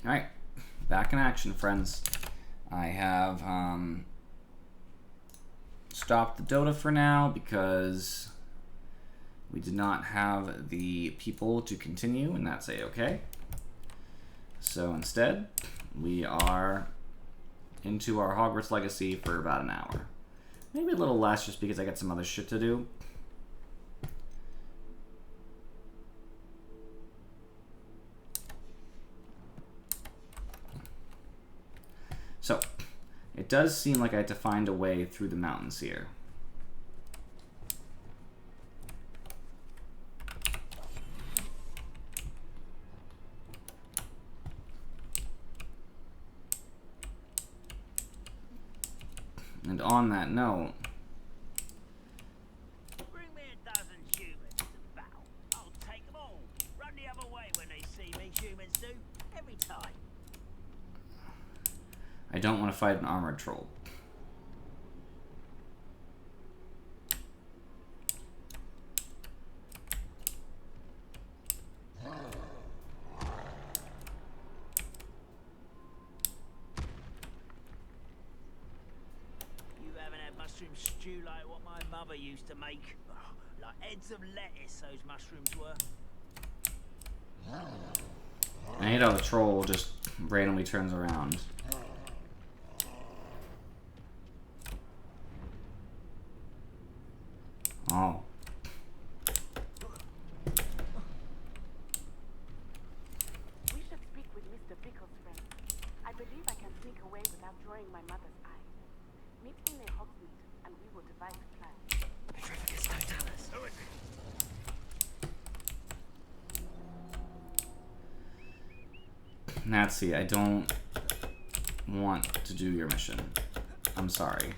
Alright, back in action, friends. I have stopped the Dota for now because we did not have the people to continue, and that's a-okay. So instead, we are into our Hogwarts Legacy for about an hour. Maybe a little less just because I got some other shit to do. So, it does seem like I had to find a way through the mountains here. And on that note, bring me a dozen humans to battle. I'll take them all. Run the other way when they see me, humans do. Every time. I don't want to fight an armored troll. You haven't had mushroom stew like what my mother used to make. Oh, like heads of lettuce, those mushrooms were. I hate how the troll just randomly turns around. Oh. We should speak with Mr. Pickle's friend. I believe I can sneak away without drawing my mother's eye. Meet me near Hogsmeade, and we will devise a plan. Petrificus totalis. Who is it? Nazi, I don't want to do your mission. I'm sorry.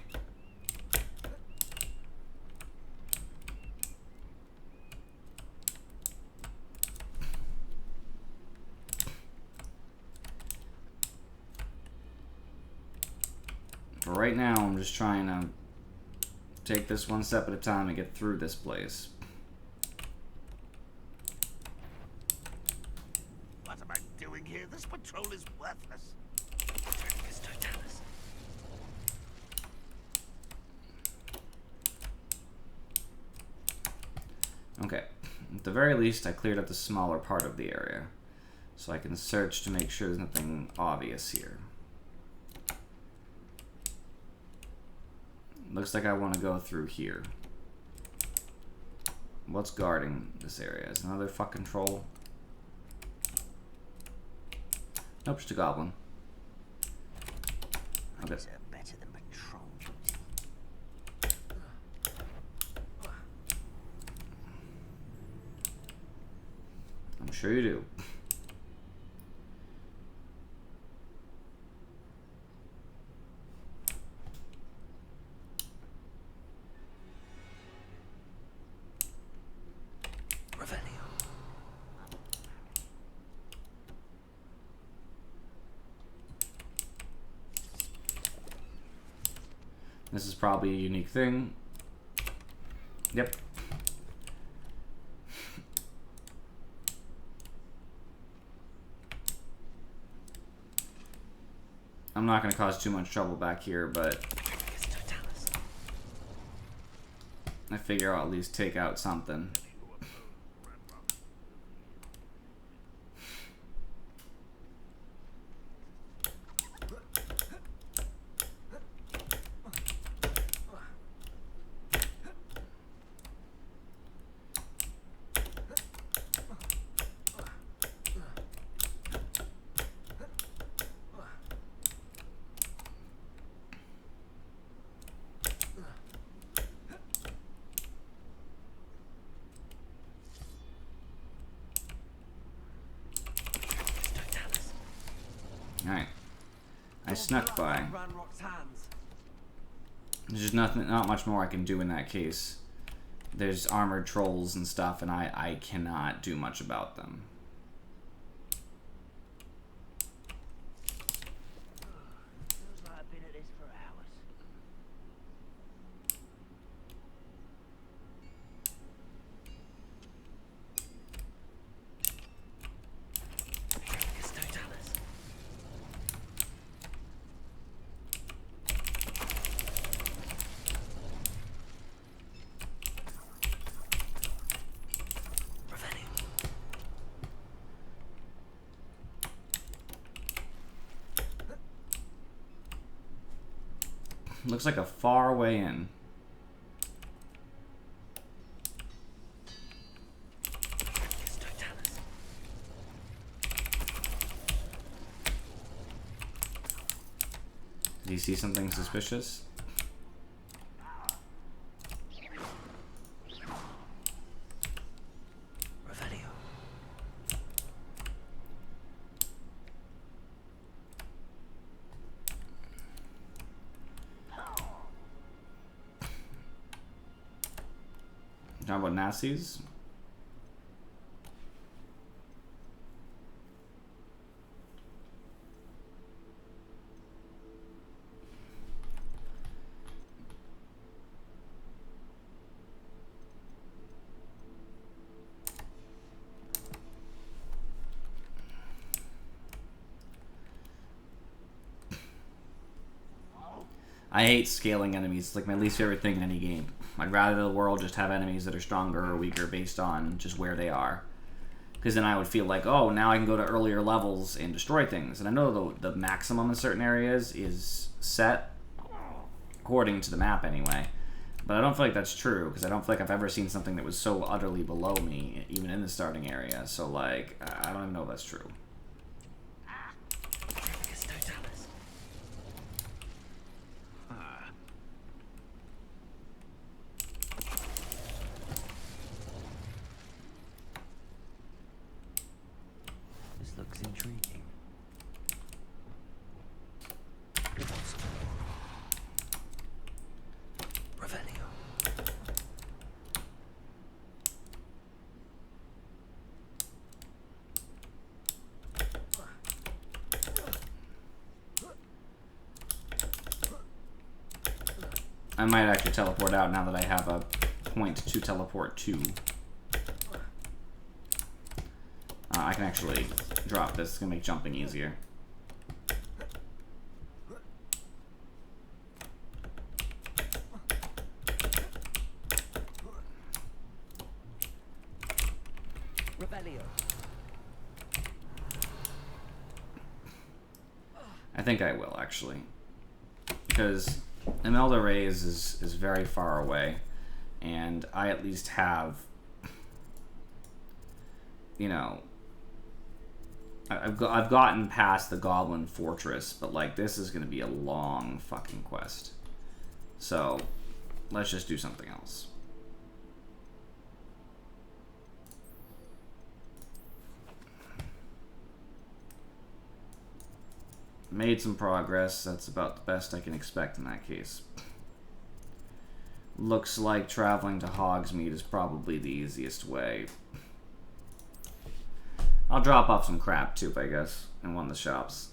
For right now, I'm just trying to take this one step at a time and get through this place. What am I doing here? This patrol is worthless. Petrificus totalis. Okay, at the very least, I cleared up the smaller part of the area, so I can search to make sure there's nothing obvious here. Looks like I want to go through here. What's guarding this area? Is another fucking troll? Nope, just a goblin. Okay. These are better than patrol duty. I'm sure you do. Revelio. This is probably a unique thing. Yep. I'm not going to cause too much trouble back here, but Petrificus totalis. I figure I'll at least take out something. Alright. I snuck by. There's just not much more I can do in that case. There's armored trolls and stuff, and I cannot do much about them. Feels like I've been at this for hours. Petrificus totalis. Looks like a far way in. Do you see something suspicious? Talking about Nazis? I hate scaling enemies. It's like my least favorite thing in any game. I'd rather the world just have enemies that are stronger or weaker based on just where they are. Because then I would feel like, oh, now I can go to earlier levels and destroy things. And I know the maximum in certain areas is set, according to the map anyway. But I don't feel like that's true, because I don't feel like I've ever seen something that was so utterly below me, even in the starting area. So, like, I don't even know if that's true. Intriguing. Revelio. I might actually teleport out now that I have a point to teleport to. I can actually drop this. It's gonna make jumping easier. Revelio. I think I will actually, because Imelda Reyes is very far away, and I at least have, you know, I've gotten past the Goblin Fortress, but like this is going to be a long fucking quest. So let's just do something else. Made some progress. That's about the best I can expect in that case. Looks like traveling to Hogsmeade is probably the easiest way. I'll drop off some crap too, I guess, in one of the shops.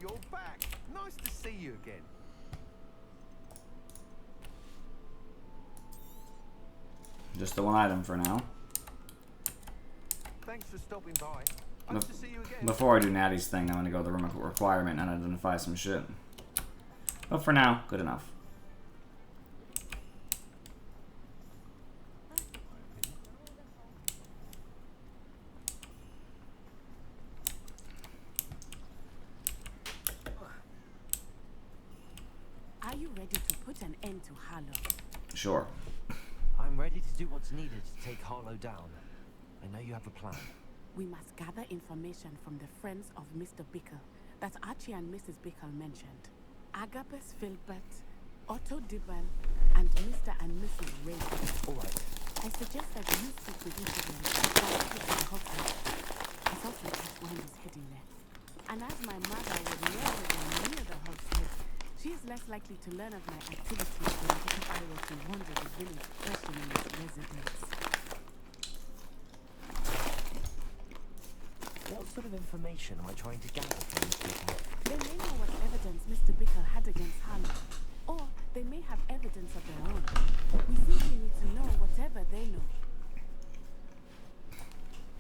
You're back. Nice to see you again. Just the one item for now. Thanks for stopping by. Nice to see you again. Before I do Natty's thing, I'm gonna go to the room of requirement and identify some shit. But for now, good enough. Are you ready to put an end to Harlow? Sure. I'm ready to do what's needed to take Harlow down. I know you have a plan. We must gather information from the friends of Mr. Bickle that Archie and Mrs. Bickle mentioned. Agabus Filbert, Otto Dibble, and Mr. and Mrs. Ray. All right. I suggest that you speak with each of them about the Hogwarts. I thought that one is heading there. And as my mother would never go near the Hogshead, she is less likely to learn of my activities than if I were to wander the village questioning its residents. What sort of information am I trying to gather from these people? They may know what evidence Mr. Bickle had against Harlow, or they may have evidence of their own. We simply need to know whatever they know.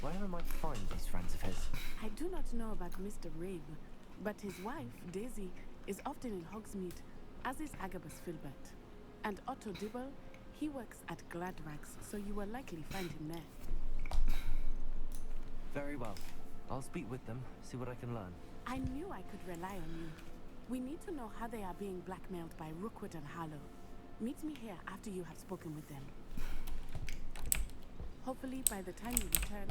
Where am I to find these friends of his? I do not know about Mr. Rabe, but his wife, Daisy, is often in Hogsmeade, as is Agabus Filbert. And Otto Dibble, he works at Gladrags, so you will likely find him there. Very well. I'll speak with them, see what I can learn. I knew I could rely on you. We need to know how they are being blackmailed by Rookwood and Harlow. Meet me here after you have spoken with them. Hopefully, by the time you return,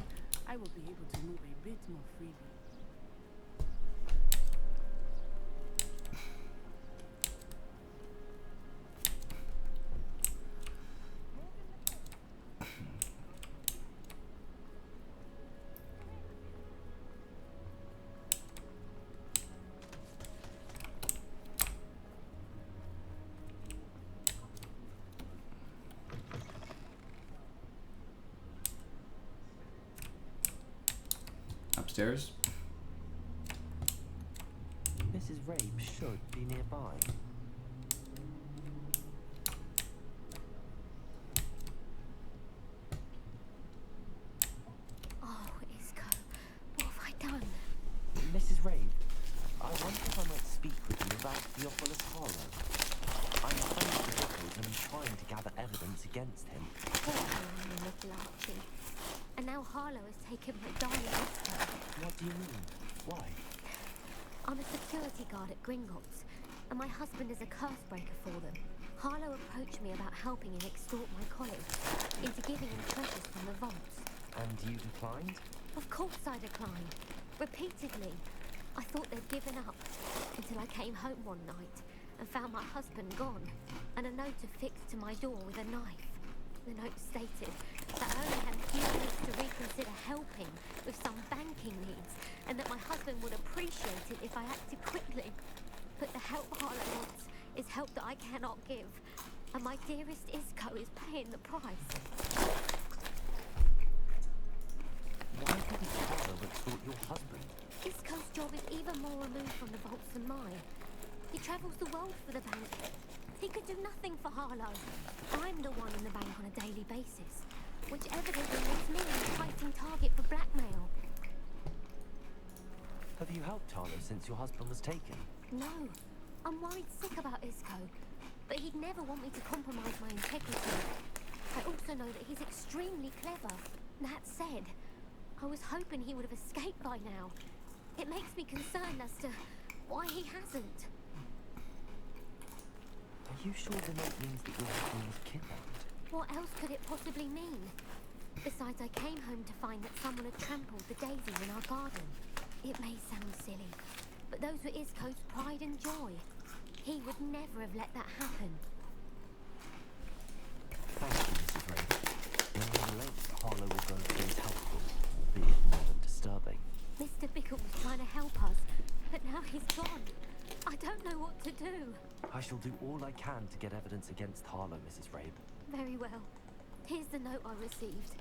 I will be able to move a bit more freely. Upstairs. Mrs. Rabe should be nearby. Oh, Isco, what have I done? Mrs. Rabe, I wonder if I might speak with you about Theophilus Harlow. I'm friends with Nichols and I'm trying to gather evidence against him. Poor Harlow, little Archie. And now Harlow has taken my darling Isco. What do you mean? Why? I'm a security guard at Gringotts, and my husband is a curse breaker for them. Harlow approached me about helping him extort my colleagues into giving him treasures from the vaults. And you declined? Of course I declined. Repeatedly. I thought they'd given up until I came home one night and found my husband gone and a note affixed to my door with a knife. The note stated that I only had a few weeks to reconsider helping with some banking needs and that my husband would appreciate it if I acted quickly. But the help Harlow wants is help that I cannot give, and my dearest Isco is paying the price. Why didn't Harlow extort your husband? Isco's job is even more removed from the vaults than mine. He travels the world for the bank. He could do nothing for Harlow. I'm the one in the bank on a daily basis, which evidently makes me an enticing target for blackmail. Have you helped Harlow since your husband was taken? No, I'm worried sick about Isco, but he'd never want me to compromise my integrity. I also know that he's extremely clever. That said, I was hoping he would have escaped by now. It makes me concerned as to why he hasn't. Are you sure the note means that your husband was kidnapped? What else could it possibly mean? Besides, I came home to find that someone had trampled the daisies in our garden. It may sound silly, but those were Isco's pride and joy. He would never have let that happen. Thank you, Mrs. Rabe. Knowing the lengths Harlow will go to is helpful, albeit more than disturbing. Mr. Bickle was trying to help us, but now he's gone. I don't know what to do. I shall do all I can to get evidence against Harlow, Mrs. Rabe. Very well. Here's the note I received.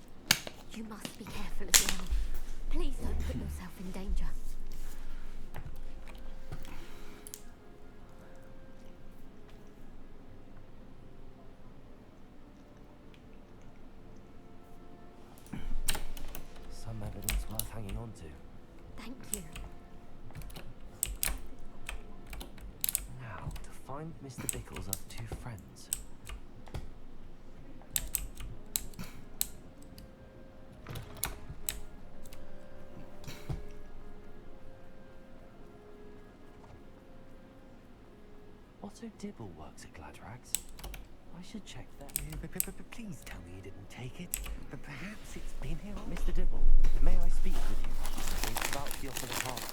You must be careful as well. Please don't put yourself in danger. Some evidence worth hanging on to. Thank you. Now, to find Mr. Bickle's other two friends. Otto Dibble works at Gladrags. I should check that. Please tell me you didn't take it. But perhaps it's been here. Mr. Dibble, may I speak with you? It's about Theophilus Harlow.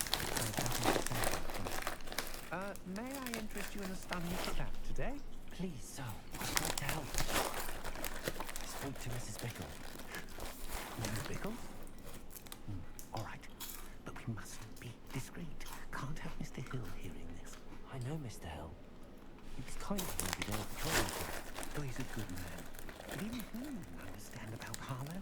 May I interest you in a stunning cravat today? Please, sir, I'd like to help. I spoke to Mrs. Bickle. Mrs. Bickle? All right. But we must be discreet. Can't have Mr. Hill hearing this. I know Mr. Hill. He was kind to me the day of the trial. Oh, he's a good man. But even he wouldn't understand about Harlow.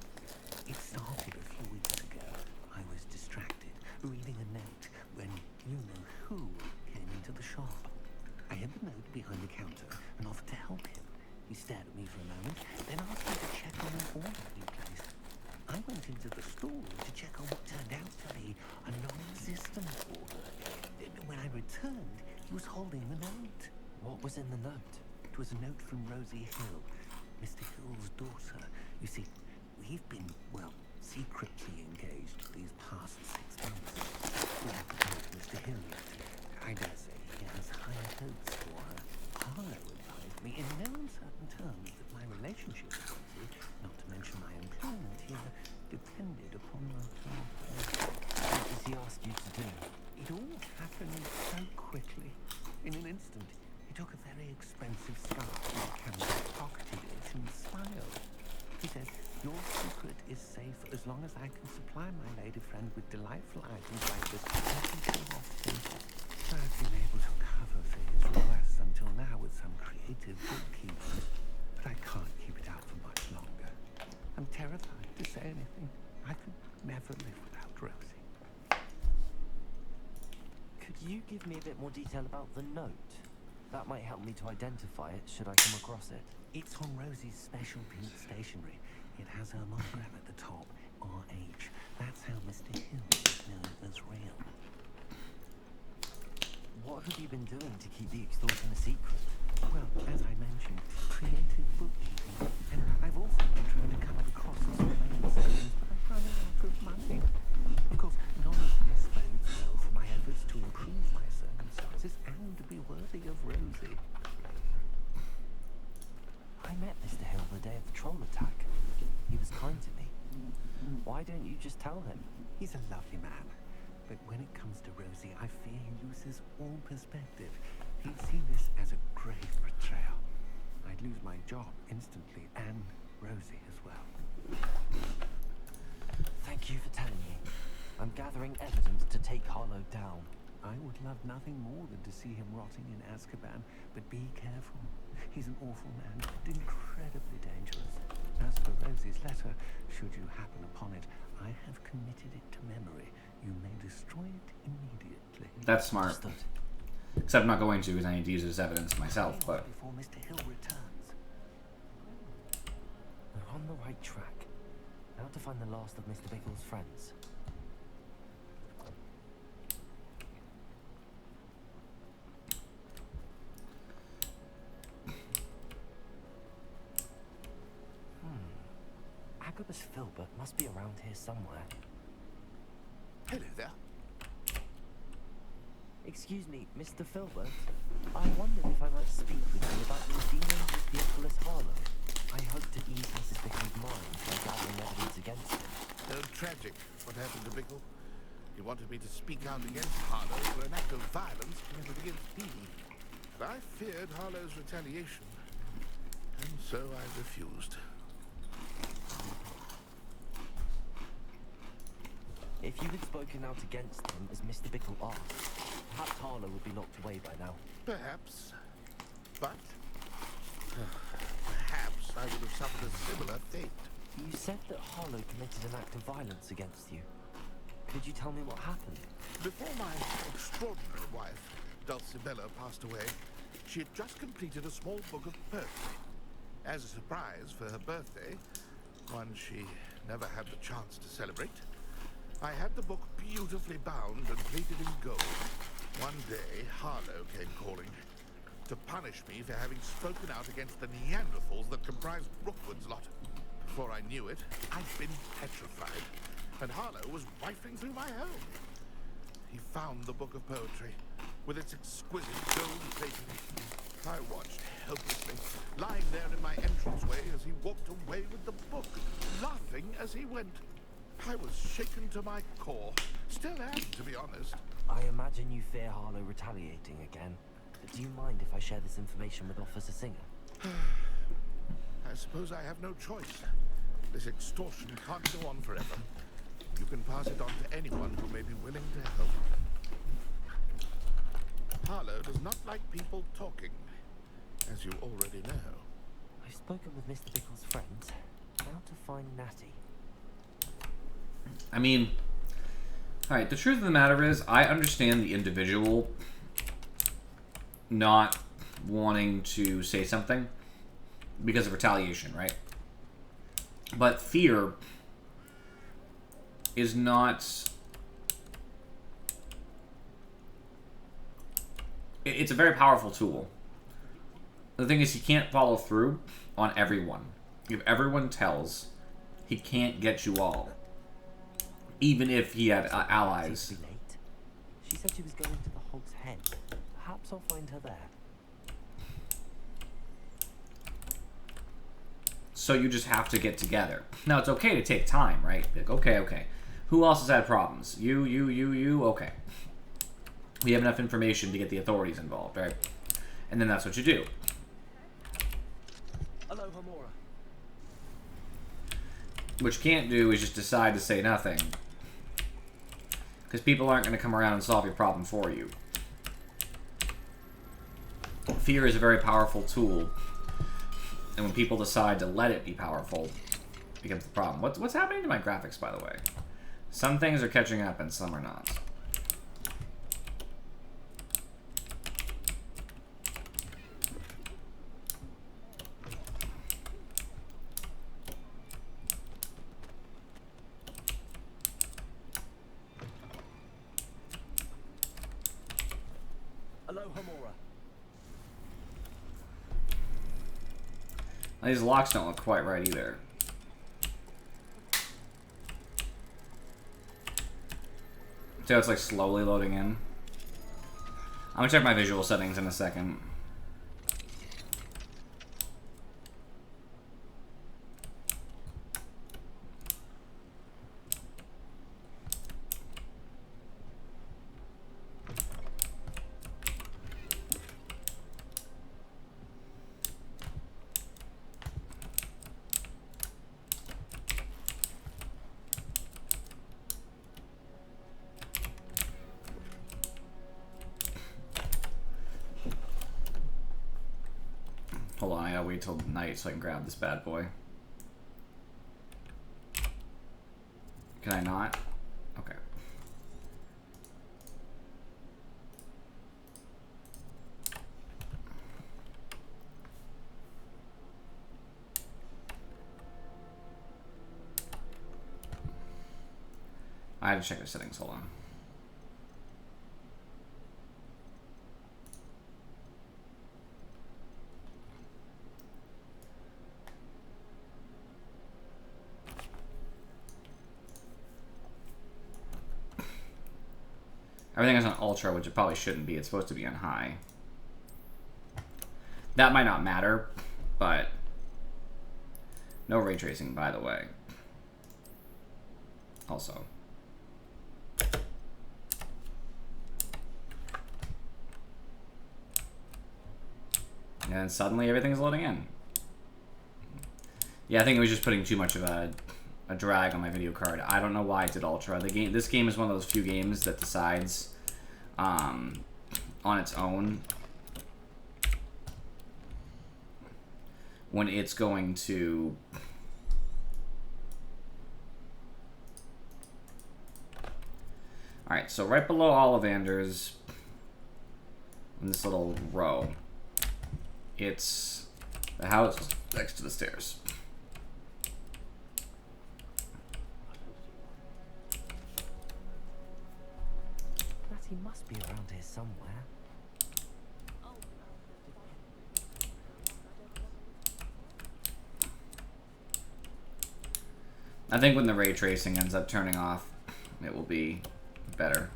It started a few weeks ago. I was distracted, reading a note when you-know-who came into the shop. I hid the note behind the counter and offered to help him. He stared at me for a moment, then asked me to check on an order he placed. I went into the store to turned, he was holding the note. What was in the note? It was a note from Rosie Hill, Mr. Hill's daughter. You see, we've been, well, secretly engaged these past 6 months. We haven't told Mr. Hill yet. I dare say he has higher hopes for her. Harlow advised me in no uncertain terms that my relationship with Rosie, not to mention my employment here, depended upon her. What does he ask you to do? It all happened so quickly. In an instant, he took a very expensive scarf from a camera, pocketed it, and smiled. He said, "Your secret is safe as long as I can supply my lady friend with delightful items like this every so often." I've been able to cover for his requests until now with some creative bookkeeping, but I can't keep it out for much longer. I'm terrified to say anything. I could never live without Rosie. Could you give me a bit more detail about the note? That might help me to identify it should I come across it. It's on Rosie's special pink stationery. It has her monogram at the top, RH. That's how Mr. Hill is known as real. What have you been doing to keep the extortion a secret? Well, as I mentioned, creative bookkeeping. And I've also been trying to cover the costs of my savings, but I'm running out of money. Of course, none of this bodes well for my efforts to improve my circumstances and to be worthy of Rosie. I met Mr. Hill the day of the troll attack. He was kind to me. Why don't you just tell him? He's a lovely man. But when it comes to Rosie, I fear he loses all perspective. He'd see this as a grave betrayal. I'd lose my job instantly, and Rosie as well. Thank you for telling me. I'm gathering evidence to take Harlow down. I would love nothing more than to see him rotting in Azkaban, but be careful. He's an awful man, and incredibly dangerous. As for Rosie's letter, should you happen upon it, I have committed it to memory. You may destroy it immediately. That's smart. Understood. Except I'm not going to, because I need to use it as evidence myself, but... Before Mr. Hill returns. We're on the right track. Now to find the last of Mr. Bickle's friends. Agabus Filbert must be around here somewhere. Hello there. Excuse me, Mr. Filbert. I wondered if I might speak with you about your dealings with Theophilus Harlow. I hope to ease Mrs. Bickle's mind by gathering evidence against him. Oh, tragic. What happened to Bickle? He wanted me to speak out against Harlow for an act of violence committed against me. But I feared Harlow's retaliation, and so I refused. If you had spoken out against him as Mr. Bickle asked, perhaps Harlow would be locked away by now. Perhaps. But perhaps I would have suffered a similar fate. You said that Harlow committed an act of violence against you. Could you tell me what happened? Before my extraordinary wife, Dulcibella, passed away, she had just completed a small book of poetry. As a surprise for her birthday, one she never had the chance to celebrate, I had the book beautifully bound and plated in gold. One day, Harlow came calling to punish me for having spoken out against the Neanderthals that comprised Rookwood's lot. Before I knew it, I'd been petrified, and Harlow was rifling through my home. He found the book of poetry, with its exquisite gold plating. I watched helplessly, lying there in my entranceway as he walked away with the book, laughing as he went. I was shaken to my core. Still am, to be honest. I imagine you fear Harlow retaliating again. But do you mind if I share this information with Officer Singer? I suppose I have no choice. This extortion can't go on forever. You can pass it on to anyone who may be willing to help. Harlow does not like people talking, as you already know. I've spoken with Mr. Bickle's friends. How to find Natty. I mean, alright, the truth of the matter is, I understand the individual not wanting to say something because of retaliation, right? But fear is not It's a very powerful tool. The thing is, he can't follow through on everyone. If everyone tells, he can't get you all. Even if he had allies. Seems to be late. She said she was going to the Hog's Head. Perhaps I'll find her there. So you just have to get together. Now, it's okay to take time, right? Like, okay. Who else has had problems? You. Okay. We have enough information to get the authorities involved, right? And then that's what you do. Hello, Homura. What you can't do is just decide to say nothing. Because people aren't going to come around and solve your problem for you. Fear is a very powerful tool. And when people decide to let it be powerful, it becomes the problem. What's happening to my graphics, by the way? Some things are catching up and some are not. Hello, Homura. These locks don't look quite right either. See how it's like slowly loading in? I'm gonna check my visual settings in a second. Hold on, I gotta wait till night so I can grab this bad boy. Can I not? Okay. I have to check the settings, hold on. Everything is on ultra, which it probably shouldn't be. It's supposed to be on high. That might not matter, but no ray tracing, by the way. Also. And suddenly everything's loading in. Yeah, I think it was just putting too much of a drag on my video card. I don't know why I did ultra. This game is one of those few games that decides on its own when it's going to Alright, so right below Ollivander's in this little row, it's the house next to the stairs. He must be around here somewhere. I think when the ray tracing ends up turning off, it will be better.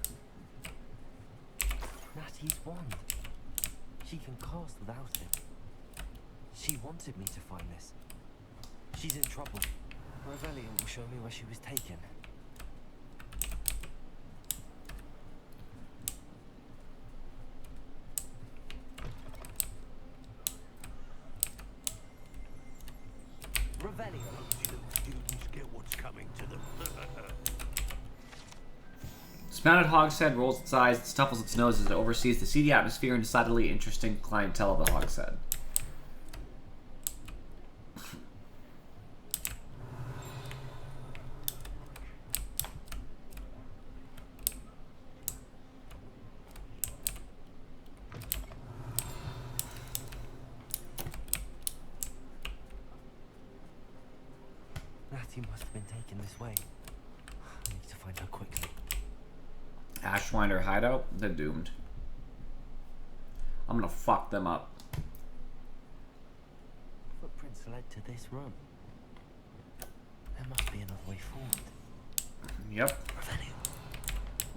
Natty's wand. She can cast without it. She wanted me to find this. She's in trouble. Revelia will show me where she was taken. Students get what's coming to them. Dismounted Hogshead rolls its eyes, it stuffles its nose as it oversees the seedy atmosphere and decidedly interesting clientele of the Hogshead. Natty must have been taken this way. I need to find her quickly. Ashwinder hideout? They're doomed. I'm gonna fuck them up. Footprints led to this room. There must be another way forward. Yep.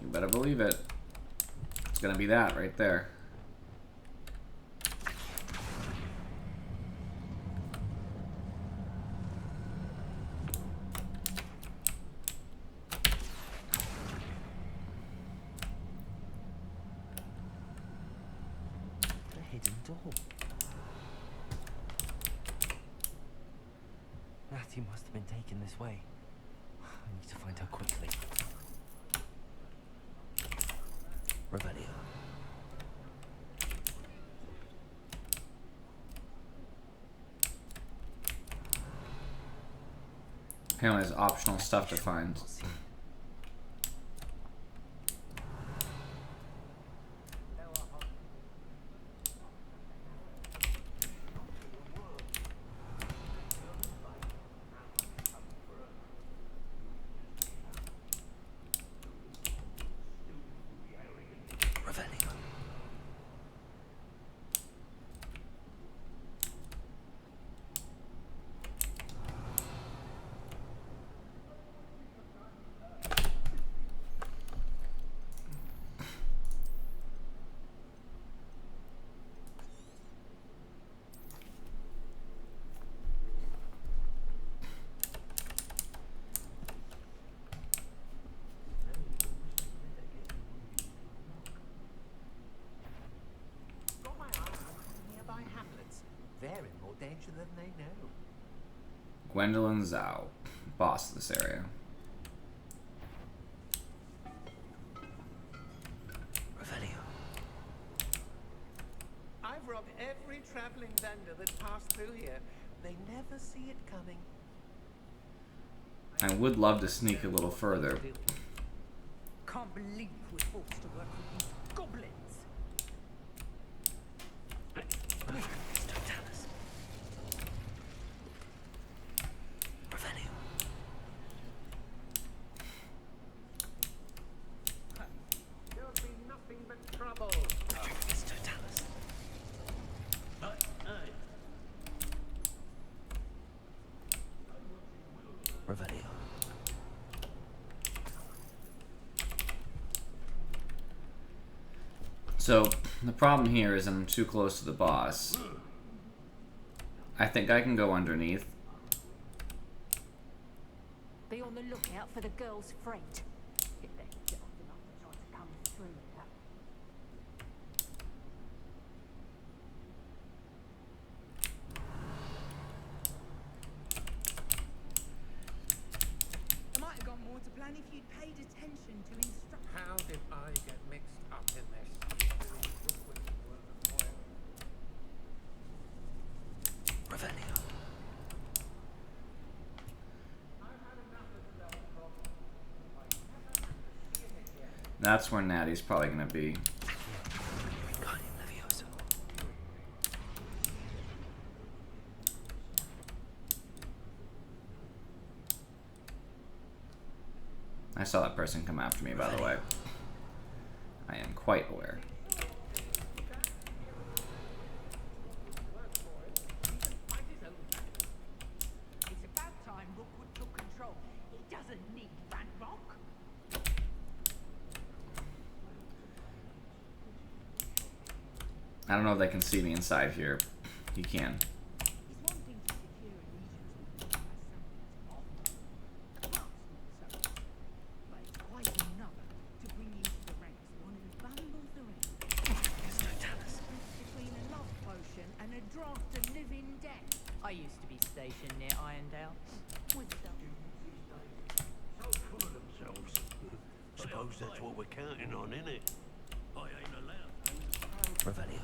You better believe it. It's gonna be that right there. The hidden door. Natty must have been taken this way. I need to find her quickly. Revelio. Apparently there's optional stuff to find. They're in more danger than they know. Gwendolyn Zhao, boss of this area. Revelio. I've robbed every traveling vendor that passed through here. They never see it coming. I would love to sneak a little further. Can't believe we're forced to work with these goblins. There'll be nothing but trouble. Revelio. So, the problem here is I'm too close to the boss. I think I can go underneath. Be on the lookout for the girl's friend. If they're daft enough to try to come through here. It might have gone more to plan if you'd paid attention to instructions. How did I get mixed up in this? Revelio. That's where Natty's probably gonna be. I saw that person come after me, by the way. I am quite aware. It's about time Rookwood took control. He doesn't need that rock. I don't know if they can see me inside here. You can. He's wanting to secure allegiance by something off. But it's quite another to bring you to the ranks one who bumbles around. Between a love potion and a draft of living death. I used to be stationed near Irondale. Wisdom. So full of themselves. Suppose that's what we're counting on, innit? I ain't allowed. Revelio.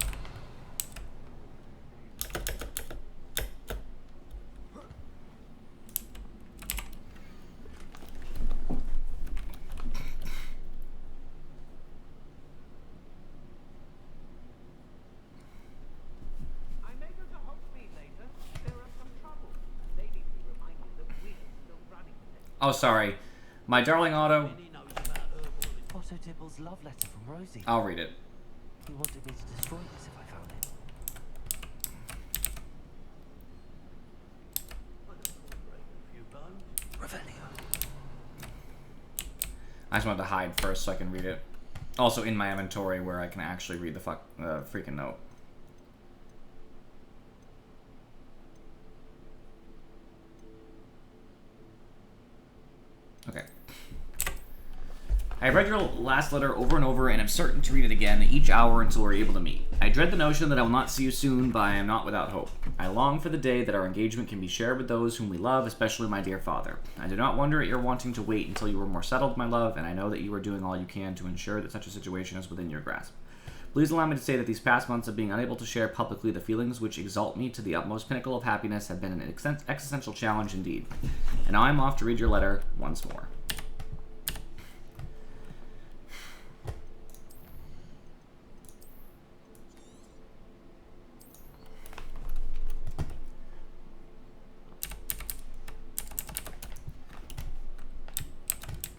I may go to Hogsmeade later. There are some trouble. They need to be reminded that we're still running this. Oh, sorry. My darling Otto. He knows about herbal. Otto Dibble's love letter from Rosie. I'll read it. He wanted me to destroy this if I found it. Revelio. I just wanted to hide first so I can read it. Also in my inventory where I can actually read the freaking note. Okay. I have read your last letter over and over and am certain to read it again each hour until we're able to meet. I dread the notion that I will not see you soon, but I am not without hope. I long for the day that our engagement can be shared with those whom we love, especially my dear father. I do not wonder at your wanting to wait until you are more settled, my love, and I know that you are doing all you can to ensure that such a situation is within your grasp. Please allow me to say that these past months of being unable to share publicly the feelings which exalt me to the utmost pinnacle of happiness have been an existential challenge indeed. And now I am off to read your letter once more.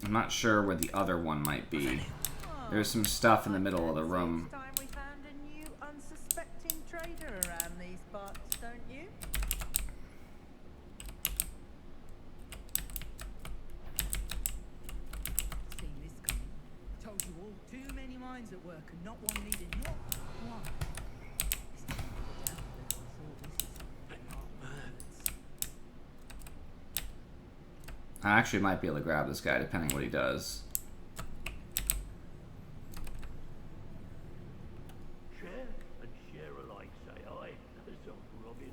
I'm not sure where the other one might be. There's some stuff in the middle of the room. Time we found a new unsuspecting trader around these parts, don't you? Seen this coming. Told you all. Too many minds at work and not one needed. Not one. It's not down that I thought this is Hogwarts. I actually might be able to grab this guy depending what he does. Share and share alike, say I. That's old Robin.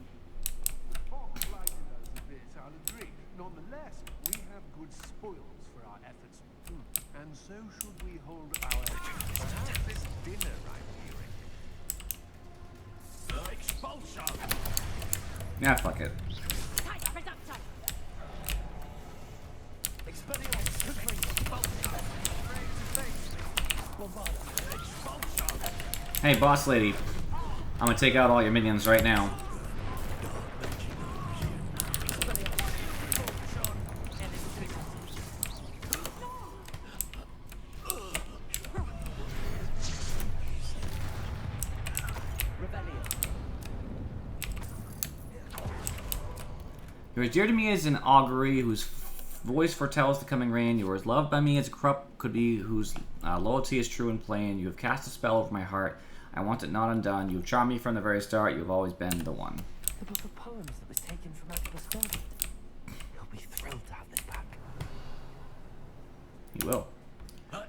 Populated us a bit, I'll agree. Nonetheless, we have good spoils for our efforts. And so should we hold our... Perhaps this dinner right here. Expulso! Yeah, fuck it. Hey, boss lady. I'm gonna take out all your minions right now. You're as dear to me as an augury whose voice foretells the coming rain. You are as loved by me as a corrupt could be, whose loyalty is true and plain. You have cast a spell over my heart. I want it not undone. You have charmed me from the very start. You have always been the one. The book of poems that was taken from Atlas Filbert. He'll be thrilled to have this back. You will. Hey.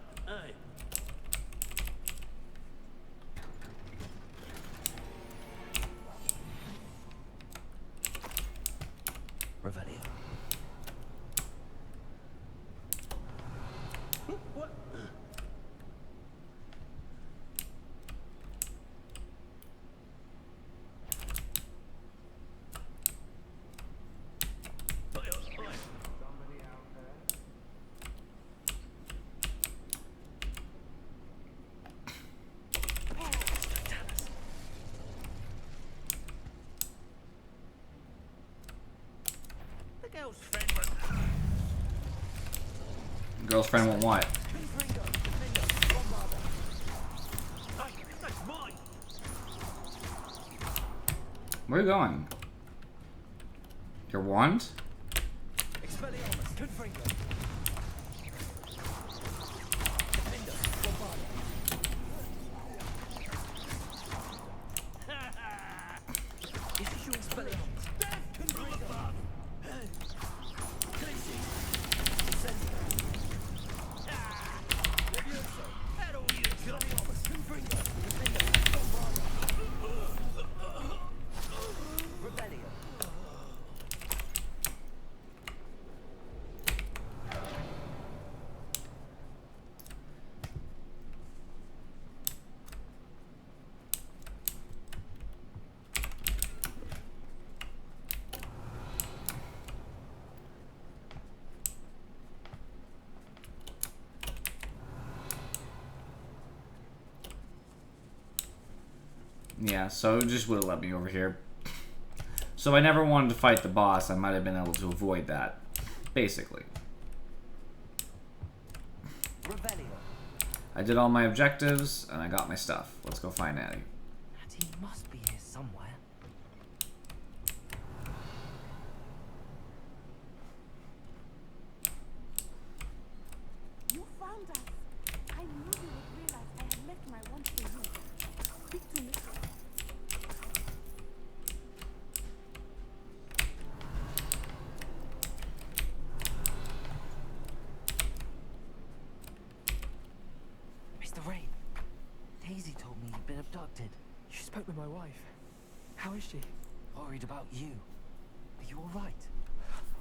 Revelio. What? The girl's friend was... Girl's friend won't what? Hey, that's mine! Where are you going? Your wand? Expelliarmus, Confringo. Is this your Expelliarmus? Confringo. Yeah, so it just would have let me over here. So I never wanted to fight the boss. I might have been able to avoid that. Basically. Revelio. I did all my objectives, and I got my stuff. Let's go find Natty. Natty must be here somewhere. You found us. I knew you would realize I had left my wand for you. Speak to me. Mr. Ray, Daisy told me you'd been abducted. You spoke with my wife. How is she? Worried about you. Are you alright?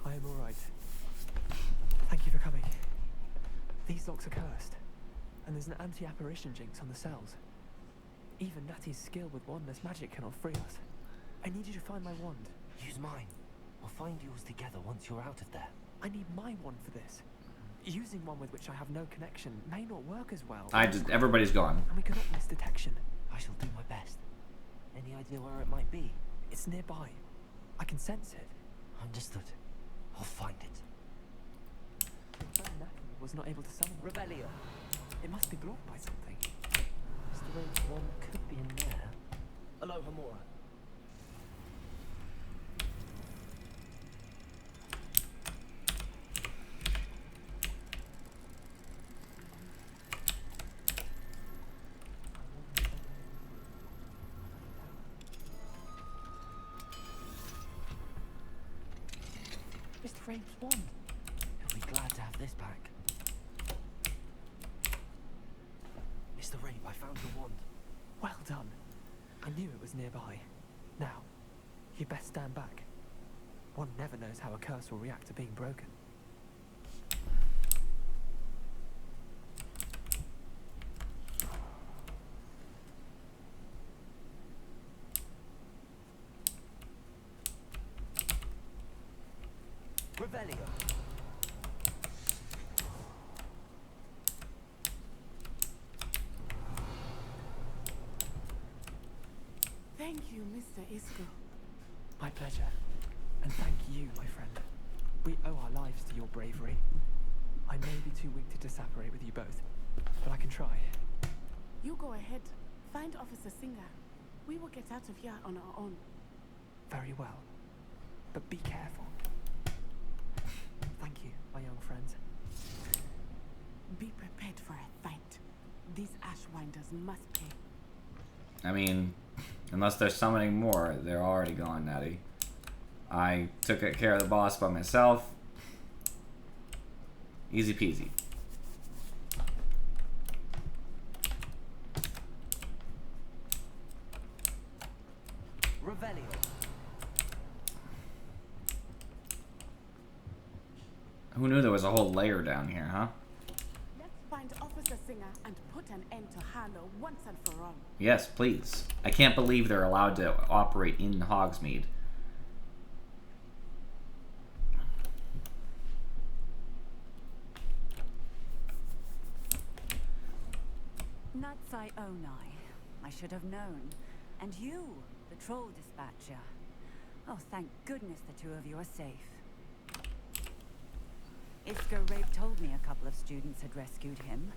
I am alright. Thank you for coming. These locks are cursed, and there's an anti-apparition jinx on the cells. Even Natty's skill with wandless magic cannot free us. I need you to find my wand. Use mine. We'll find yours together once you're out of there. I need my wand for this. Using one with which I have no connection may not work as well. Everybody's gone. And we cannot miss detection. I shall do my best. Any idea where it might be? It's nearby. I can sense it. Understood. I'll find it. Natty was not able to summon one. Rebellion. It must be blocked by something. Mr. Ray's wand could be in there. Hello, Hamura. Mr. Rain's wand. He'll be glad to have this back. Mr. Ray, I found your wand. Well done. I knew it was nearby. Now, you best stand back. One never knows how a curse will react to being broken. Revelio. Thank you, Mr. Isco. My pleasure. And thank you, my friend. We owe our lives to your bravery. I may be too weak to disapparate with you both, but I can try. You go ahead. Find Officer Singer. We will get out of here on our own. Very well. But be careful. Thank you, my young friends. Be prepared for a fight. These Ashwinders must pay. I mean, unless they're summoning more, they're already gone, Natty. I took care of the boss by myself. Easy peasy. Revelio. Who knew there was a whole layer down here, huh? Let's find Officer Singer and put an end to Harlow once and for all. Yes, please. I can't believe they're allowed to operate in Hogsmeade. Natsai Onai. I should have known. And you, the troll dispatcher. Oh, thank goodness the two of you are safe. Isco Rape told me a couple of students had rescued him.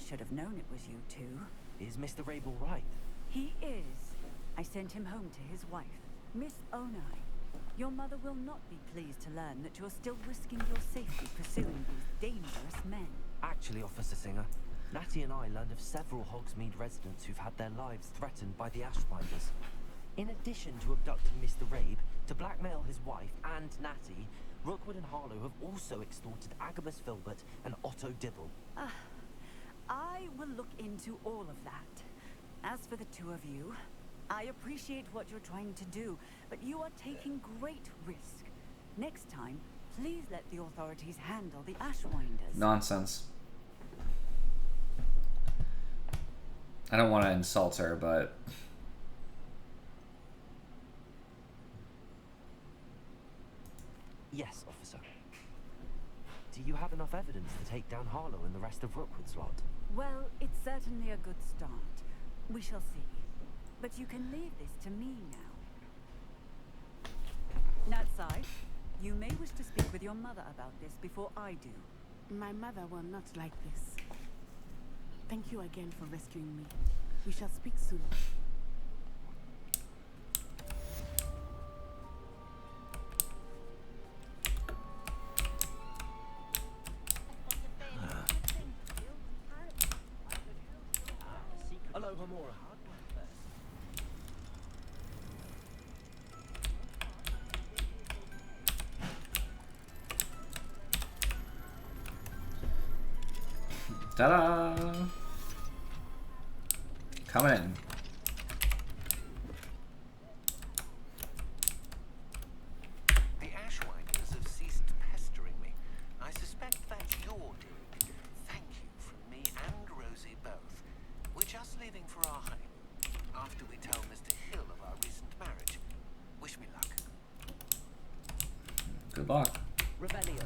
Should have known it was you two. Is Mr. Rabe all right? He is. I sent him home to his wife, Miss Onai. Your mother will not be pleased to learn that you're still risking your safety pursuing these dangerous men. Actually, Officer Singer, Natty and I learned of several Hogsmeade residents who've had their lives threatened by the Ashwinders. In addition to abducting Mr. Rabe, to blackmail his wife and Natty, Rookwood and Harlow have also extorted Agabus Filbert and Otto Dibble. I will look into all of that. As for the two of you, I appreciate what you're trying to do, but you are taking great risk. Next time, please let the authorities handle the Ashwinders. Nonsense. I don't want to insult her, but... Yes, officer. Do you have enough evidence to take down Harlow and the rest of Rookwood's lot? Well, it's certainly a good start. We shall see. But you can leave this to me now. Natsai, you may wish to speak with your mother about this before I do. My mother will not like this. Thank you again for rescuing me. We shall speak soon. Hello, Homora. Ta-da! Coming in. The Ashwinders have ceased pestering me. I suspect that's your doing. Thank you from me and Rosie both. We're just leaving for our honeymoon after we tell Mr. Hill of our recent marriage. Wish me luck. Good luck. Rebellion.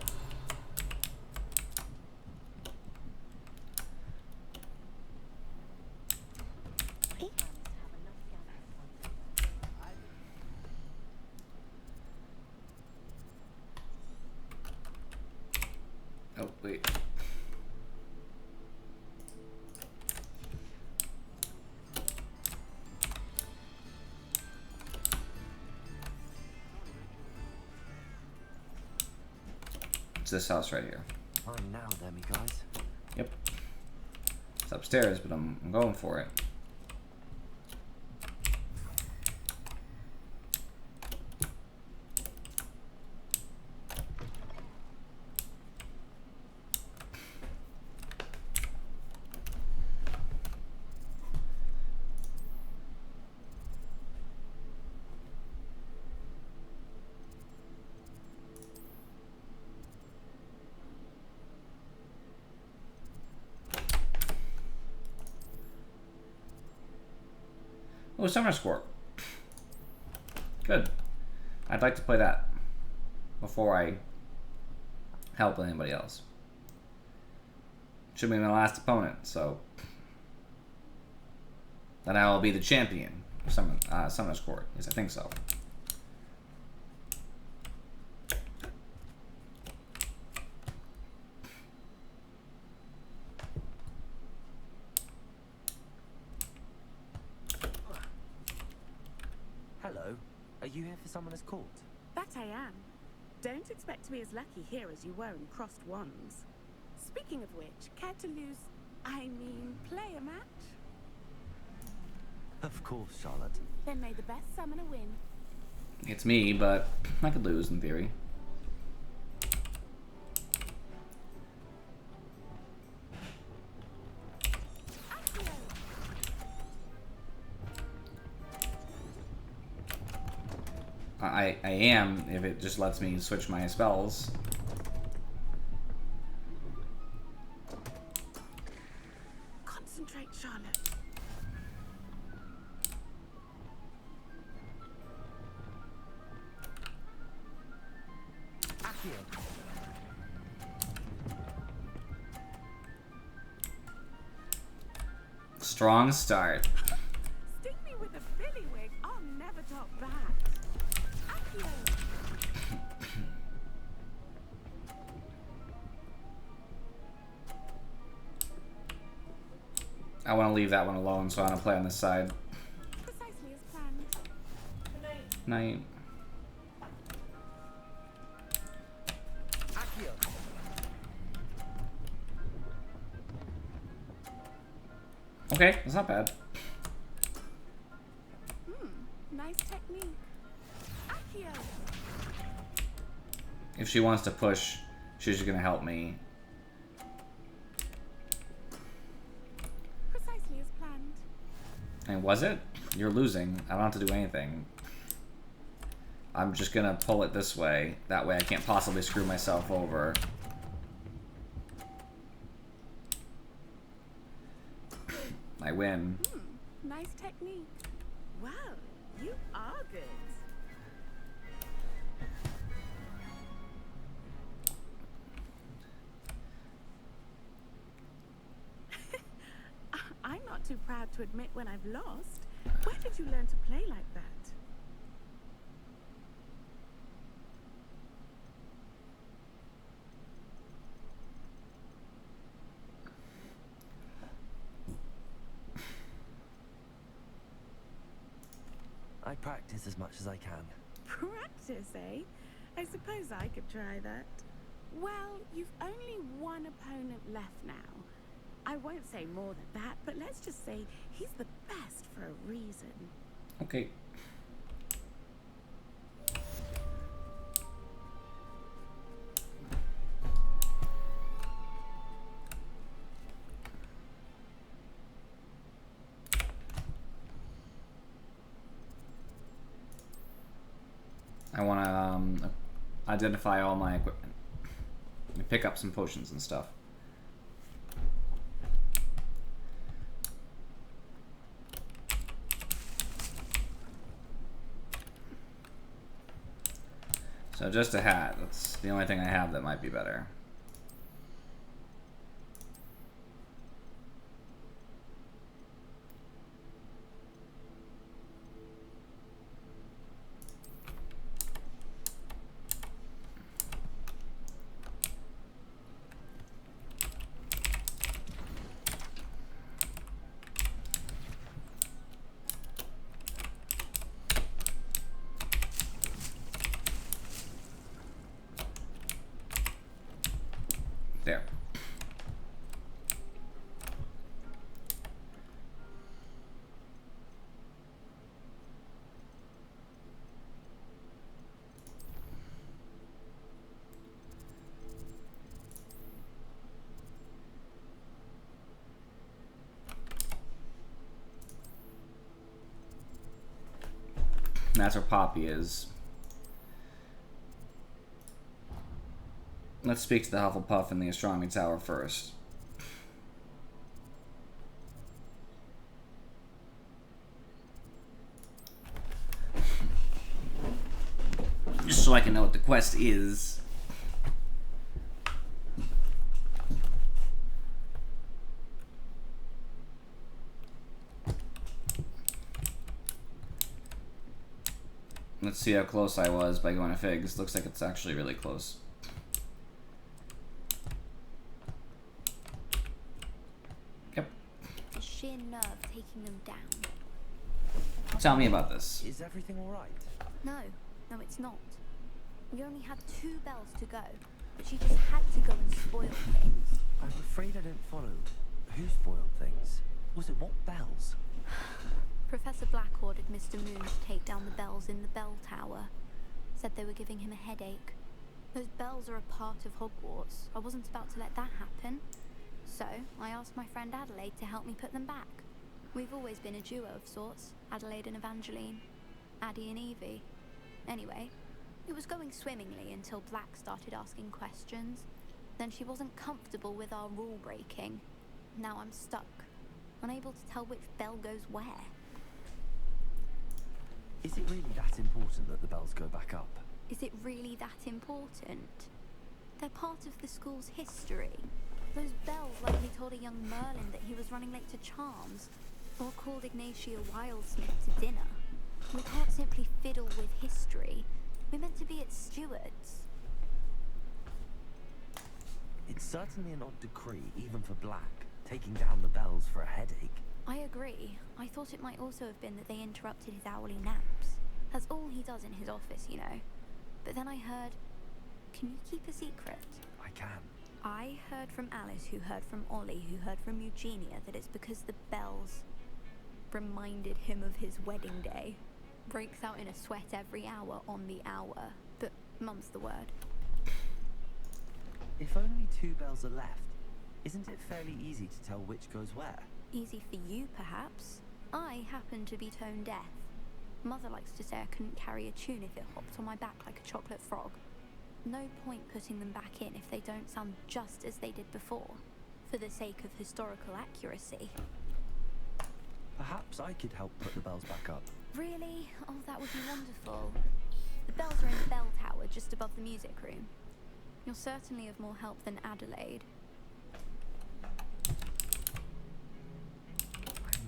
Oh, wait. It's this house right here. Mine now, Demi, guys. Yep. It's upstairs, but I'm going for it. Oh, Summer Score. Good. I'd like to play that before I help anybody else. Should be my last opponent, so then I will be the champion of Summer Score. Yes, I think so. Hello. Are you here for Summoner's Court? That I am. Don't expect to be as lucky here as you were in Crossed Wands. Speaking of which, care to play a match? Of course, Charlotte. Then may the best summoner win. It's me, but I could lose in theory. I am, if it just lets me switch my spells. Concentrate, Charlotte. Strong start. Sting me with a billywig. I'll never top that. Accio. I want to leave that one alone, so I want to play on this side. Precisely as planned. Night. Okay, that's not bad. Nice technique. Accio. If she wants to push, she's just gonna help me. Precisely as planned. And was it? You're losing. I don't have to do anything. I'm just gonna pull it this way. That way I can't possibly screw myself over. I win. Nice technique. Wow, you are good. I'm not too proud to admit when I've lost. Where did you learn to play like that? I practice as much as I can. Practice, eh? I suppose I could try that. Well, you've only one opponent left now. I won't say more than that, but let's just say he's the best for a reason. Okay. I want to identify all my equipment. Pick up some potions and stuff. So just a hat. That's the only thing I have that might be better. There. And that's where Poppy is. Let's speak to the Hufflepuff in the Astronomy Tower first. Just so I can know what the quest is. Let's see how close I was by going to Figs. Looks like it's actually really close. The sheer nerve taking them down. Tell me about this. Is everything alright? No, it's not. We only had 2 bells to go, but she just had to go and spoil things. I'm afraid I don't follow. Who spoiled things? Was it what bells? Professor Black ordered Mr. Moon to take down the bells in the bell tower. Said they were giving him a headache. Those bells are a part of Hogwarts. I wasn't about to let that happen. So, I asked my friend Adelaide to help me put them back. We've always been a duo of sorts, Adelaide and Evangeline. Addie and Evie. Anyway, it was going swimmingly until Black started asking questions. Then she wasn't comfortable with our rule breaking. Now I'm stuck, unable to tell which bell goes where. Is it really that important that the bells go back up? Is it really that important? They're part of the school's history. Those bells likely told a young Merlin that he was running late to Charms, or called Ignatia Wildsmith to dinner. We can't simply fiddle with history. We're meant to be its stewards. It's certainly an odd decree, even for Black, taking down the bells for a headache. I agree. I thought it might also have been that they interrupted his hourly naps. That's all he does in his office, you know. But then I heard... Can you keep a secret? I can. I heard from Alice, who heard from Ollie, who heard from Eugenia, that it's because the bells reminded him of his wedding day. Breaks out in a sweat every hour on the hour. But mum's the word. If only 2 bells are left, isn't it fairly easy to tell which goes where? Easy for you, perhaps. I happen to be tone deaf. Mother likes to say I couldn't carry a tune if it hopped on my back like a chocolate frog. No point putting them back in if they don't sound just as they did before, for the sake of historical accuracy. Perhaps I could help put the bells back up. Really? Oh, that would be wonderful. The bells are in the bell tower, just above the music room. You're certainly of more help than Adelaide. I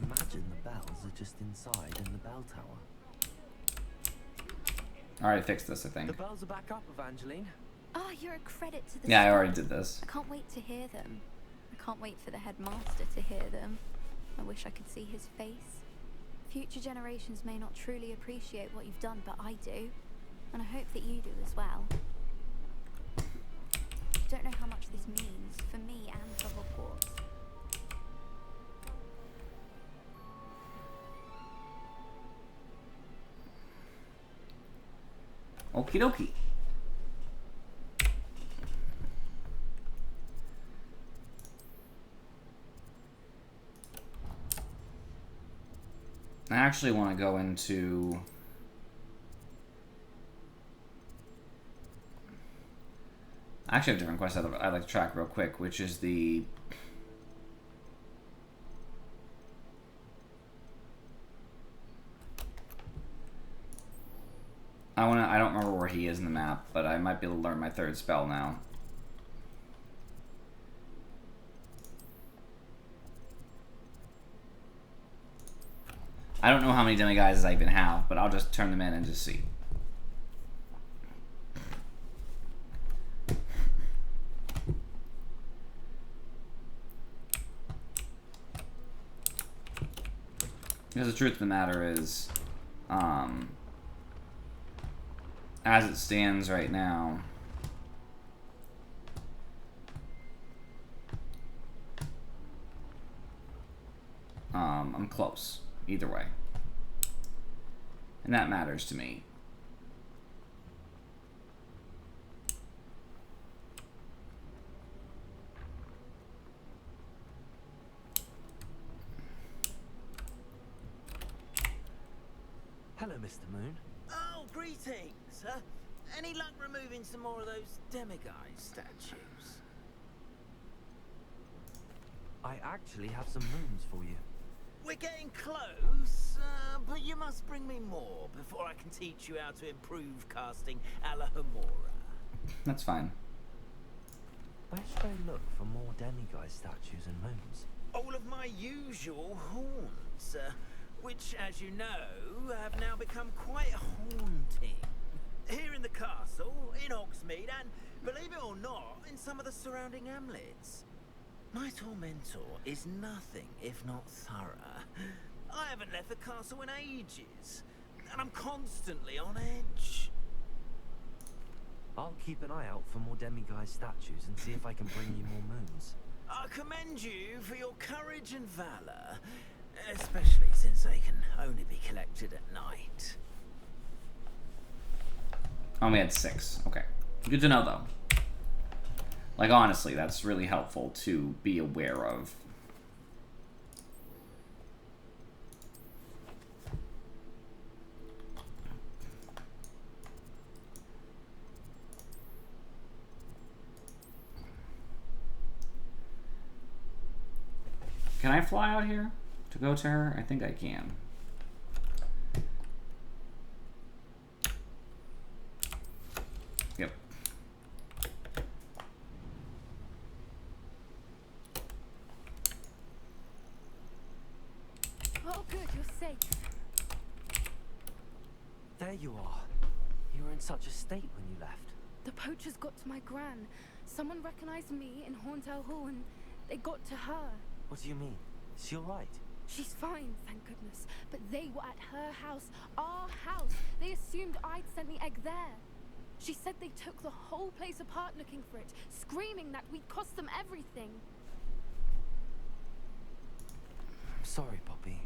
imagine the bells are just inside in the bell tower. I already fixed this, I think. The bells are back up, Evangeline. Oh, you're a credit to the Yeah, I staff. already did this. I can't wait to hear them. I can't wait for the headmaster to hear them. I wish I could see his face. Future generations may not truly appreciate what you've done, but I do. And I hope that you do as well. Don't know how much this means for me and for Hogwarts. Okie dokie. I actually want to go into... I actually have a different quest I'd like to track real quick, which is the... I don't remember where he is in the map, but I might be able to learn my third spell now. I don't know how many demiguises I even have, but I'll just turn them in and just see. Because the truth of the matter is, as it stands right now, I'm close, either way. And that matters to me. Hello, Mr. Moon. Oh, greetings, sir. Any luck removing some more of those demiguise statues? I actually have some moons for you. We're getting close, but you must bring me more before I can teach you how to improve casting a la Hamora. That's fine. Where should I look for more demiguise statues and moons? All of my usual haunts, which, as you know, have now become quite haunting. Here in the castle, in Hogsmeade, and, believe it or not, in some of the surrounding hamlets. My tormentor is nothing if not thorough. I haven't left the castle in ages, and I'm constantly on edge. I'll keep an eye out for more demiguise statues and see if I can bring you more moons. I commend you for your courage and valor, especially since they can only be collected at night. I only had 6. Okay. Good to know, though. Like, honestly, that's really helpful to be aware of. Can I fly out here to go to her? I think I can. Yep. Oh, good, you're safe. There you are. You were in such a state when you left. The poachers got to my gran. Someone recognized me in Hauntel Hall and they got to her. What do you mean? Is she alright? She's fine, thank goodness. But they were at her house, our house. They assumed I'd sent the egg there. She said they took the whole place apart looking for it, screaming that we'd cost them everything. I'm sorry, Poppy.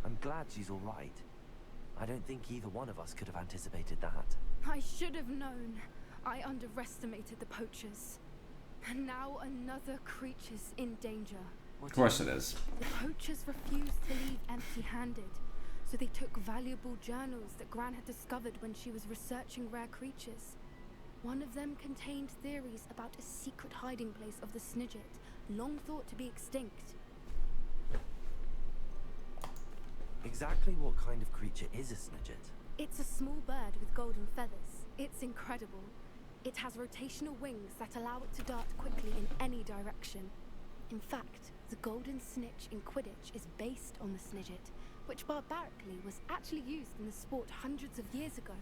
I'm glad she's alright. I don't think either one of us could have anticipated that. I should have known. I underestimated the poachers. And now another creature's in danger. Of course it is. The poachers refused to leave empty-handed, so they took valuable journals that Gran had discovered when she was researching rare creatures. One of them contained theories about a secret hiding place of the Snidget, long thought to be extinct. Exactly what kind of creature is a Snidget? It's a small bird with golden feathers. It's incredible. It has rotational wings that allow it to dart quickly in any direction. In fact, the golden snitch in Quidditch is based on the Snidget, which barbarically was actually used in the sport hundreds of years ago.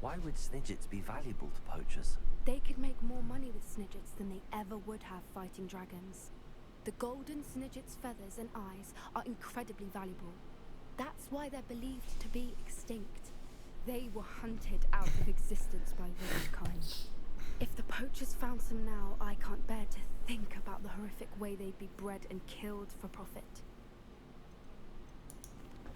Why would Snidgets be valuable to poachers? They could make more money with Snidgets than they ever would have fighting dragons. The golden snidget's feathers and eyes are incredibly valuable. That's why they're believed to be extinct. They were hunted out of existence by wizardkind. If the poachers found some now, I can't bear to think about the horrific way they'd be bred and killed for profit.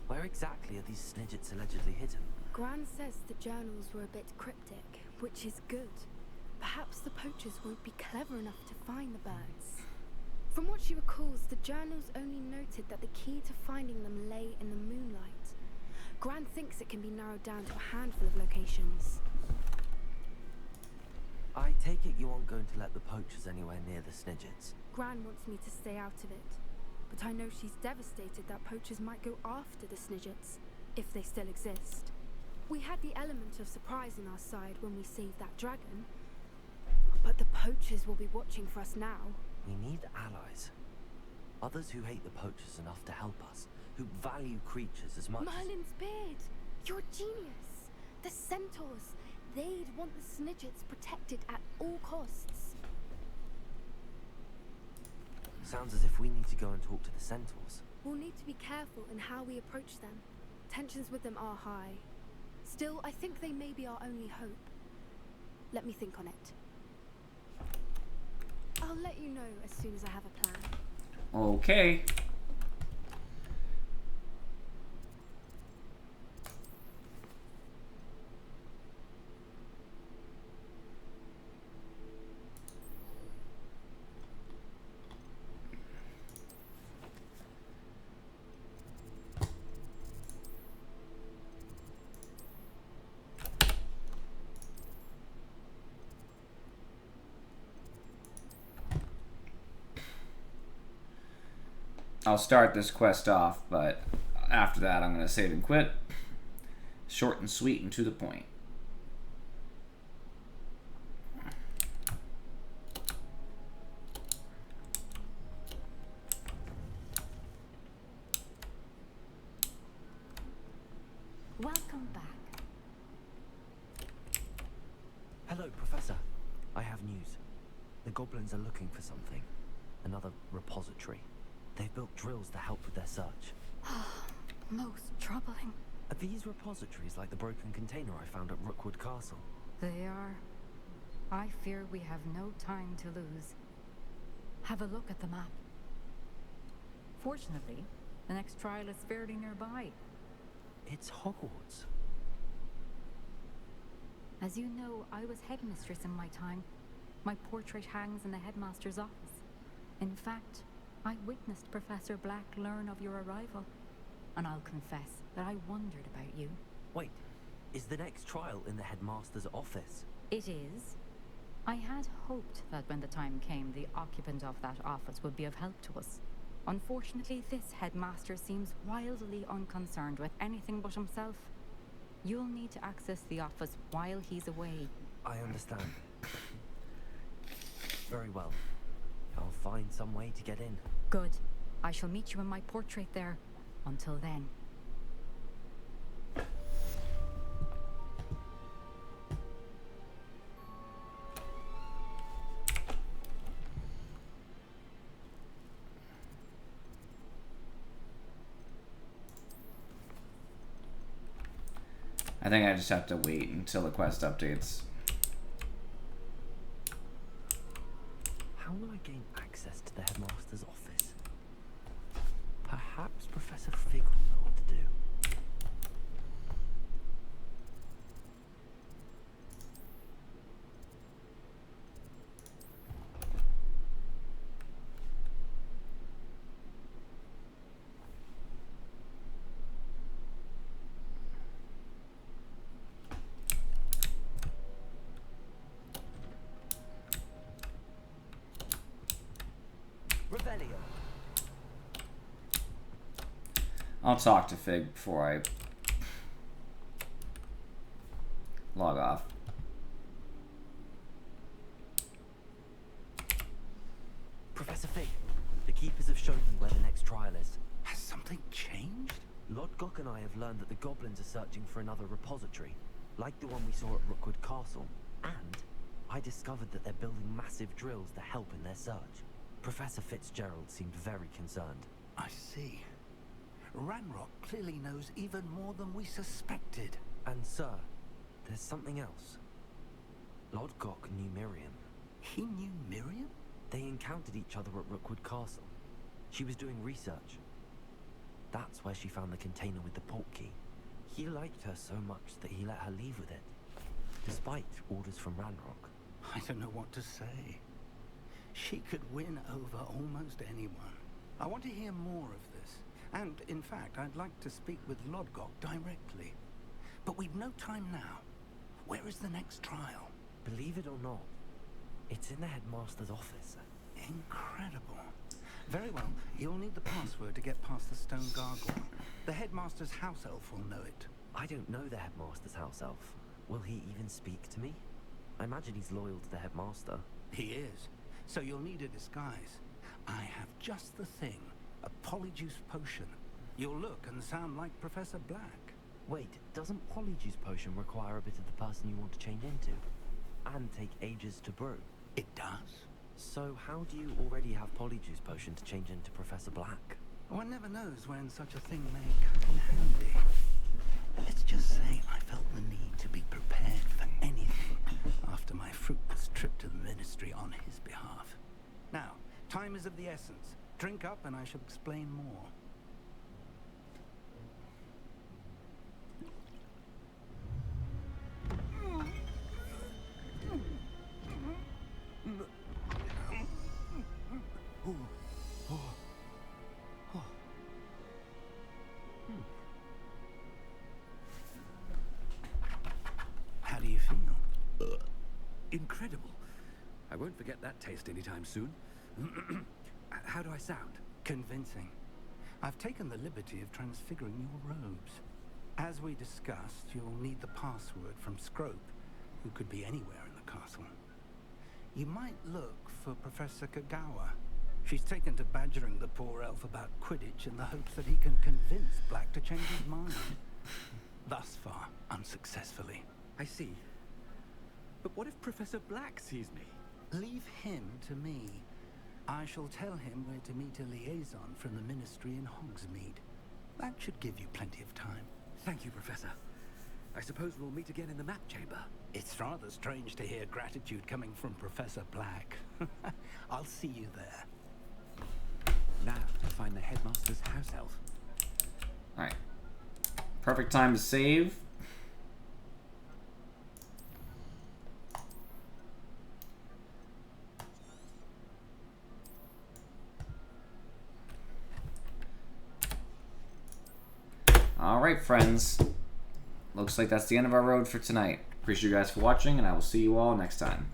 Where exactly are these snidgets allegedly hidden? Gran says the journals were a bit cryptic, which is good. Perhaps the poachers won't be clever enough to find the birds. From what she recalls, the journals only noted that the key to finding them lay in the moonlight. Gran thinks it can be narrowed down to a handful of locations. I take it you aren't going to let the poachers anywhere near the snidgets. Gran wants me to stay out of it, but I know she's devastated that poachers might go after the snidgets, if they still exist. We had the element of surprise on our side when we saved that dragon, but the poachers will be watching for us now. We need allies. Others who hate the poachers enough to help us, who value creatures as much Merlin's beard! You're a genius! The centaurs! They'd want the snidgets protected at all costs. Sounds as if we need to go and talk to the centaurs. We'll need to be careful in how we approach them. Tensions with them are high. Still, I think they may be our only hope. Let me think on it. I'll let you know as soon as I have a plan. Okay. I'll start this quest off, but after that I'm going to save and quit. Short and sweet and to the point. Welcome back. Hello, Professor. I have news. The goblins are looking for something. Another repository. They've built drills to help with their search. Most troubling. Are these repositories like the broken container I found at Rookwood Castle? They are. I fear we have no time to lose. Have a look at the map. Fortunately, the next trial is fairly nearby. It's Hogwarts. As you know, I was headmistress in my time. My portrait hangs in the headmaster's office. In fact, I witnessed Professor Black learn of your arrival, and I'll confess that I wondered about you. Wait, is the next trial in the headmaster's office? It is. I had hoped that when the time came, the occupant of that office would be of help to us. Unfortunately, this headmaster seems wildly unconcerned with anything but himself. You'll need to access the office while he's away. I understand. Very well. I'll find some way to get in. Good. I shall meet you in my portrait there. Until then. I think I just have to wait until the quest updates. How will I gain access to the headmaster's office? Perhaps Professor Fig will know what to do. Revelio. I'll talk to Fig before I log off. Professor Fig, the keepers have shown me where the next trial is. Has something changed? Lodgok and I have learned that the goblins are searching for another repository, like the one we saw at Rookwood Castle. And I discovered that they're building massive drills to help in their search. Professor Fitzgerald seemed very concerned. I see. Ranrock clearly knows even more than we suspected. And sir, there's something else. Lodgok knew Miriam. He knew Miriam? They encountered each other at Rookwood Castle. She was doing research. That's where she found the container with the port key. He liked her so much that he let her leave with it, despite orders from Ranrock. I don't know what to say. She could win over almost anyone. I want to hear more of this. And, in fact, I'd like to speak with Lodgok directly. But we've no time now. Where is the next trial? Believe it or not, it's in the headmaster's office. Incredible. Very well, you'll need the password to get past the stone gargoyle. The headmaster's house elf will know it. I don't know the headmaster's house elf. Will he even speak to me? I imagine he's loyal to the headmaster. He is. So you'll need a disguise. I have just the thing. A polyjuice potion. You'll look and sound like Professor Black. Wait, doesn't polyjuice potion require a bit of the person you want to change into? And take ages to brew? It does. So how do you already have polyjuice potion to change into Professor Black? One never knows when such a thing may come in handy. Let's just say I felt the need to be prepared for anything after my fruitless trip to the ministry on his behalf. Now, time is of the essence. Drink up and I shall explain more. How do you feel? Incredible. I won't forget that taste anytime soon. How do I sound? Convincing. I've taken the liberty of transfiguring your robes. As we discussed, you'll need the password from Scrope, who could be anywhere in the castle. You might look for Professor Kagawa. She's taken to badgering the poor elf about Quidditch in the hopes that he can convince Black to change his mind. Thus far, unsuccessfully. I see. But what if Professor Black sees me? Leave him to me. I shall tell him where to meet a liaison from the ministry in Hogsmeade. That should give you plenty of time. Thank you, Professor. I suppose we'll meet again in the map chamber. It's rather strange to hear gratitude coming from Professor Black. I'll see you there. Now to find the headmaster's house elf. Alright. Perfect time to save. Alright, friends. Looks like that's the end of our road for tonight. Appreciate you guys for watching, and I will see you all next time.